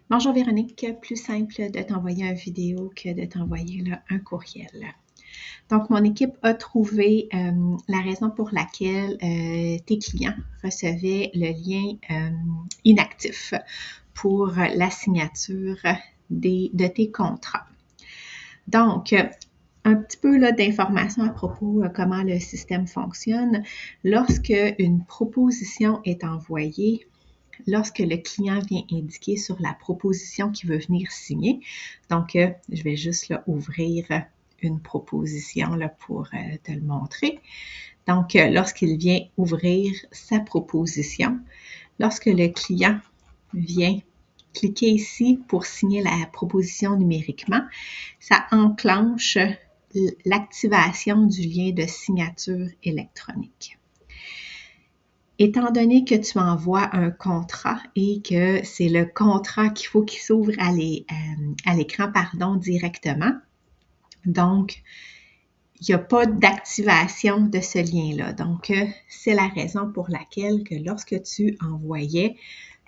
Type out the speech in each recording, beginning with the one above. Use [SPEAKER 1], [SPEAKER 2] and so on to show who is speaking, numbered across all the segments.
[SPEAKER 1] Bonjour Véronique, plus simple de t'envoyer une vidéo que de t'envoyer un courriel. Donc, mon équipe a trouvé la raison pour laquelle tes clients recevaient le lien inactif pour la signature de tes contrats. Donc, un petit peu d'informations à propos de comment le système fonctionne. Lorsque une proposition est envoyée, lorsque le client vient indiquer sur la proposition qu'il veut venir signer, donc je vais juste ouvrir une proposition pour te le montrer. Donc, lorsqu'il vient ouvrir sa proposition, lorsque le client vient cliquer ici pour signer la proposition numériquement, ça enclenche l'activation du lien de signature électronique. Étant donné que tu envoies un contrat et que c'est le contrat qu'il faut qu'il s'ouvre à l'écran directement, donc il n'y a pas d'activation de ce lien-là. Donc, c'est la raison pour laquelle que lorsque tu envoyais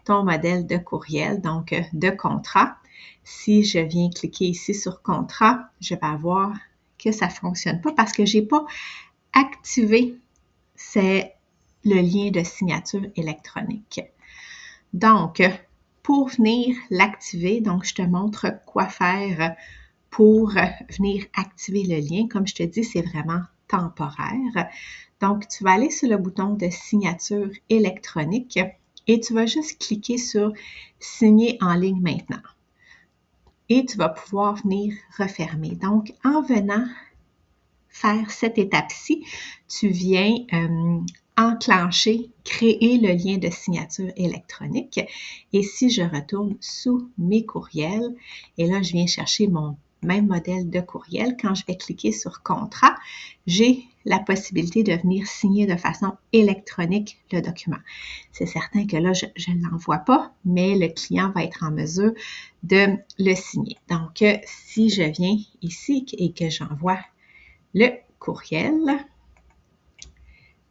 [SPEAKER 1] ton modèle de courriel, donc de contrat, si je viens cliquer ici sur contrat, je vais voir que ça ne fonctionne pas parce que je n'ai pas activé le lien de signature électronique. Donc, pour venir l'activer, donc je te montre quoi faire pour venir activer le lien. Comme je te dis, c'est vraiment temporaire. Donc, tu vas aller sur le bouton de signature électronique et tu vas juste cliquer sur « Signer en ligne maintenant ». Et tu vas pouvoir venir refermer. Donc, en venant faire cette étape-ci, tu viens enclencher, créer le lien de signature électronique. Et si je retourne sous mes courriels, et là, je viens chercher mon même modèle de courriel, quand je vais cliquer sur « Contrat », j'ai la possibilité de venir signer de façon électronique le document. C'est certain que là, je ne l'envoie pas, mais le client va être en mesure de le signer. Donc, si je viens ici et que j'envoie le courriel,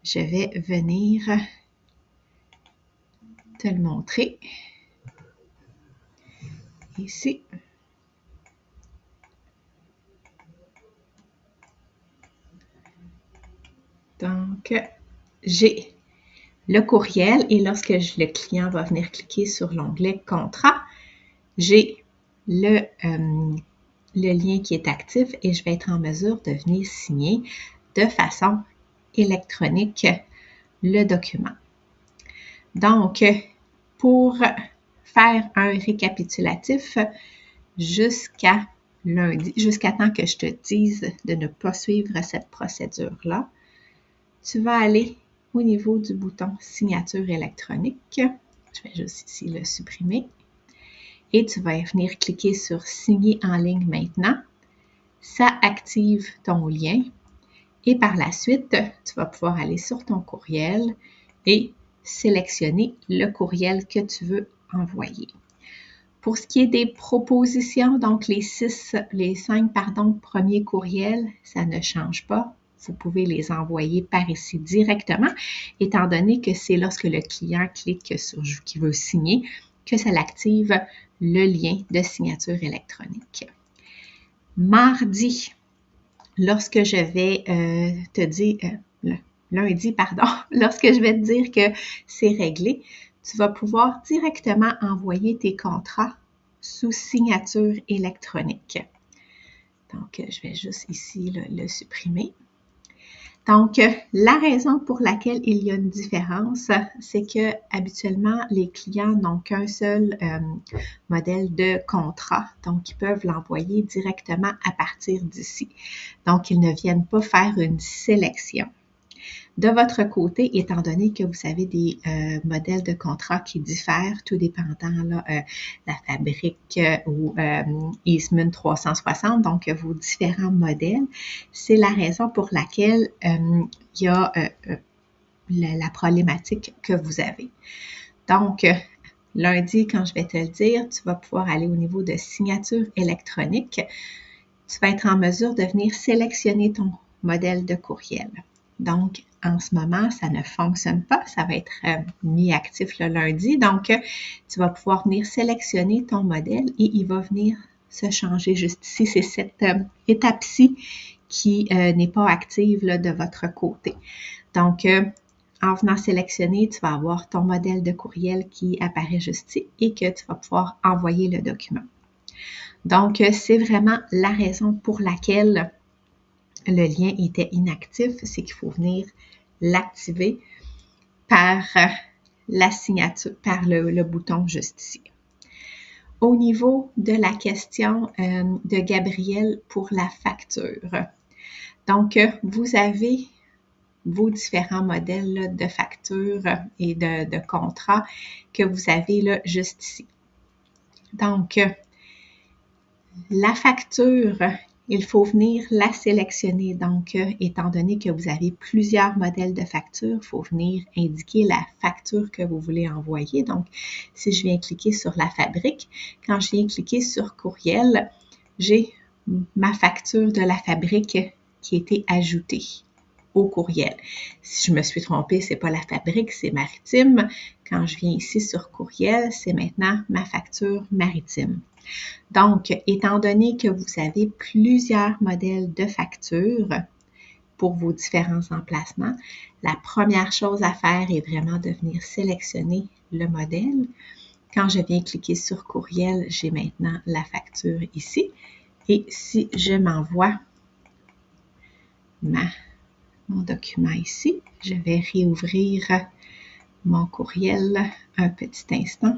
[SPEAKER 1] je vais venir te le montrer ici. Donc, j'ai le courriel et lorsque le client va venir cliquer sur l'onglet « Contrat », j'ai le lien qui est actif et je vais être en mesure de venir signer de façon électronique le document. Donc, pour faire un récapitulatif jusqu'à lundi, jusqu'à temps que je te dise de ne pas suivre cette procédure-là, tu vas aller au niveau du bouton « Signature électronique ». Je vais juste ici le supprimer. Et tu vas venir cliquer sur « Signer en ligne maintenant ». Ça active ton lien. Et par la suite, tu vas pouvoir aller sur ton courriel et sélectionner le courriel que tu veux envoyer. Pour ce qui est des propositions, donc les 5 premiers courriels, ça ne change pas. Vous pouvez les envoyer par ici directement, étant donné que c'est lorsque le client clique sur « qui veut signer » que ça l'active le lien de signature électronique. Mardi, lorsque je vais te dire, lundi, lorsque je vais te dire que c'est réglé, tu vas pouvoir directement envoyer tes contrats sous signature électronique. Donc, je vais juste ici le supprimer. Donc, la raison pour laquelle il y a une différence, c'est que habituellement, les clients n'ont qu'un seul modèle de contrat. Donc, ils peuvent l'envoyer directement à partir d'ici. Donc, ils ne viennent pas faire une sélection. De votre côté, étant donné que vous avez des modèles de contrat qui diffèrent, tout dépendant la fabrique ou Eastman 360, donc vos différents modèles, c'est la raison pour laquelle il y a la problématique que vous avez. Donc, lundi, quand je vais te le dire, tu vas pouvoir aller au niveau de signature électronique. Tu vas être en mesure de venir sélectionner ton modèle de courriel. Donc, en ce moment, ça ne fonctionne pas. Ça va être mis actif le lundi. Donc, tu vas pouvoir venir sélectionner ton modèle et il va venir se changer juste ici. C'est cette étape-ci qui n'est pas active là, de votre côté. Donc, en venant sélectionner, tu vas avoir ton modèle de courriel qui apparaît juste ici et que tu vas pouvoir envoyer le document. Donc, c'est vraiment la raison pour laquelle le lien était inactif, c'est qu'il faut venir l'activer par la signature, par le bouton juste ici. Au niveau de la question de Gabriel pour la facture. Donc, vous avez vos différents modèles là, de facture et de contrat que vous avez là juste ici. Donc, la facture, il faut venir la sélectionner. Donc, étant donné que vous avez plusieurs modèles de facture, il faut venir indiquer la facture que vous voulez envoyer. Donc, si je viens cliquer sur la fabrique, quand je viens cliquer sur courriel, j'ai ma facture de la fabrique qui a été ajoutée au courriel. Si je me suis trompée, c'est pas la fabrique, c'est maritime. Quand je viens ici sur courriel, c'est maintenant ma facture maritime. Donc, étant donné que vous avez plusieurs modèles de factures pour vos différents emplacements, la première chose à faire est vraiment de venir sélectionner le modèle. Quand je viens cliquer sur courriel, j'ai maintenant la facture ici. Et si je m'envoie mon document ici, je vais réouvrir mon courriel un petit instant.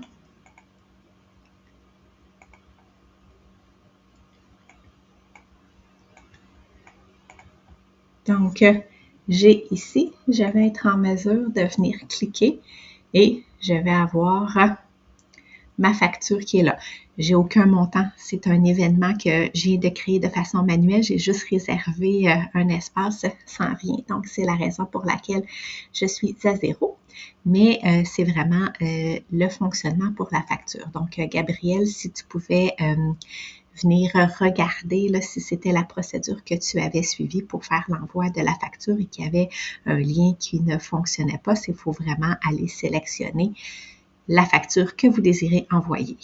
[SPEAKER 1] Donc, j'ai ici, je vais être en mesure de venir cliquer et je vais avoir ma facture qui est là. J'ai aucun montant. C'est un événement que j'ai de créer de façon manuelle. J'ai juste réservé un espace sans rien. Donc, c'est la raison pour laquelle je suis à 0. Mais c'est vraiment le fonctionnement pour la facture. Donc, Gabriel, si tu pouvais venir regarder là, si c'était la procédure que tu avais suivie pour faire l'envoi de la facture et qu'il y avait un lien qui ne fonctionnait pas, il faut vraiment aller sélectionner la facture que vous désirez envoyer.